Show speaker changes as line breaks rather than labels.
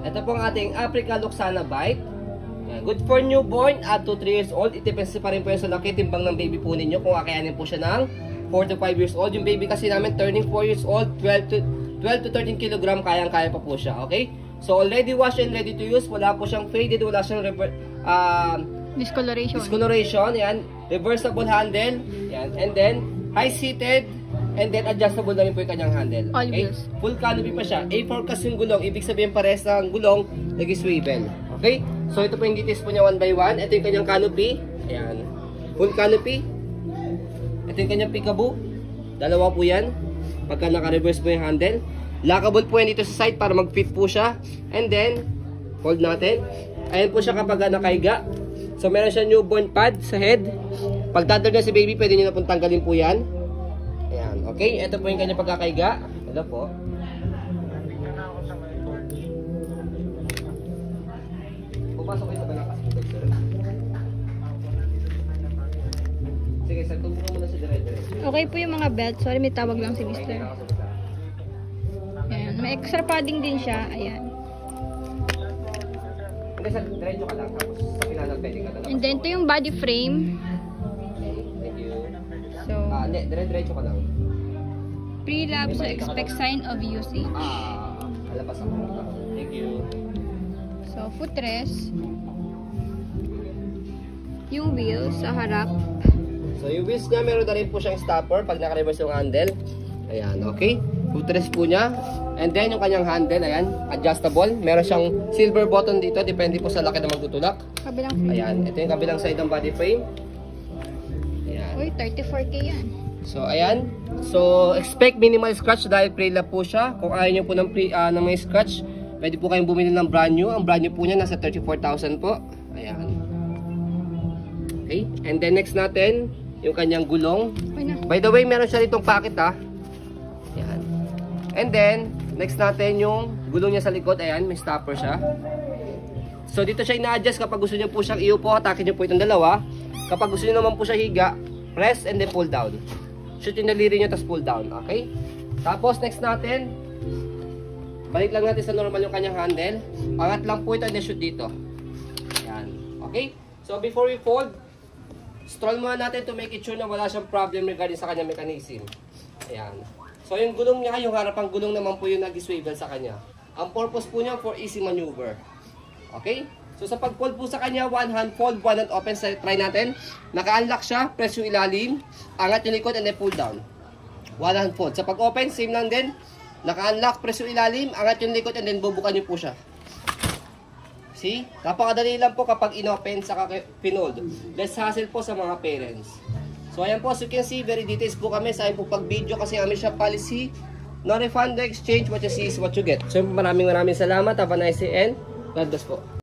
Ito po ang ating African Luxana Bite. Ayan. Good for newborn up to 3 years old. It depends pa rin po sa laki timbang ng baby po ninyo kung kakayanin po siya ng 4 to 5 years old. Yung baby kasi namin turning 4 years old, 12 to 13 kg, kayang-kaya pa po siya. Okay? So already washed and ready to use. Wala po siyang faded, wala siyang discoloration. Yan. Reversible handle. Yan. And then high-seated. And then adjustable na rin po yung kanyang handle. Okay? Full canopy pa siya. A4 kasi yung gulong. Ibig sabihin pares ng gulong nag-swivel. Okay? So ito po yung details po niya 1 by 1. Ito yung kanyang canopy. Ayan. Full canopy. Ito yung kanyang peekaboo. Dalawa po yan. Pagka naka-reverse po yung handle. Lockable po yan dito sa side para mag-fit po siya. And then, hold natin. Ayan po siya kapag nakahiga. So meron siya newborn pad sa head. Pag dadal na si baby, pwede nyo na pong tanggalin po yan. Ayan. Okay? Ito po yung kanyang pagkakahiga. Ito po. Pupasok kayo sa balakas. Sige, sir. Tungkol muna si dire-dire.
Okay po yung mga belt. Sorry, may tawag lang si Mr. Ayan. May extra padding din siya. Ayan.
Hindi, sir. Diretso ka lang. Tapos sa kinalang pwede ka na.
And then, ito yung body frame.
Okay. Thank you.
So,
Hindi. Diretso ka lang.
pre-lab, so expect sign of usage.
Alapas ako. Thank you.
So, footrest. Yung wheels sa harap.
So, yung wheels niya, meron na rin po siyang stopper pag naka-reverse yung handle. Ayan, okay. Footrest po niya. And then, yung kanyang handle, ayan, adjustable. Meron siyang silver button dito. Depende po sa laki na magtutulak.
Kabilang frame.
Ayan, ito yung kabilang side ng body frame. Ayan.
Uy, 34K yan.
So, ayan. So, expect minimal scratch dahil pre-lab po siya. Kung ayaw nyo po ng may scratch, pwede po kayong bumili ng brand new. Ang brand new po niya nasa 34,000 po. Ayan. Okay. And then next natin, yung kanyang gulong. By the way, meron siya ditong packet ha. Ayan. And then, next natin yung gulong niya sa likod. Ayan, may stopper siya. So, dito siya ina-adjust kapag gusto niyo po siyang iupo. Hatakin niyo po itong dalawa. Kapag gusto niyo naman po siya higa, press and then pull down. Shoot yung daliri nyo, tapos pull down. Okay? Tapos, next natin, balik lang natin sa normal yung kanyang handle. Angat lang po ito and then shoot dito. Ayan. Okay? So, before we fold, stroll muna natin to make it sure na wala siyang problem regarding sa kanyang mechanism. Ayan. So, yung gulong niya, yung harapang gulong naman po yung nag-swivel sa kanya. Ang purpose po niya for easy maneuver. Okay? So, sa pag-fold po sa kanya, one hand fold, one hand open. So, try natin. Naka-unlock siya, press yung ilalim, angat yung likod, and then pull down. One hand fold. Sa pag-open, same lang din. Naka-unlock, press yung ilalim, angat yung likod, and then bubukan niyo po siya. See? Napakadali lang po kapag in-open sa pinold. Less hassle po sa mga parents. So, ayan po, as you can see, very details po kami sa aking po pag-video kasi kami siya policy. No refund, no exchange. What you see is what you get. So, maraming salamat. Have a nice day and God bless po.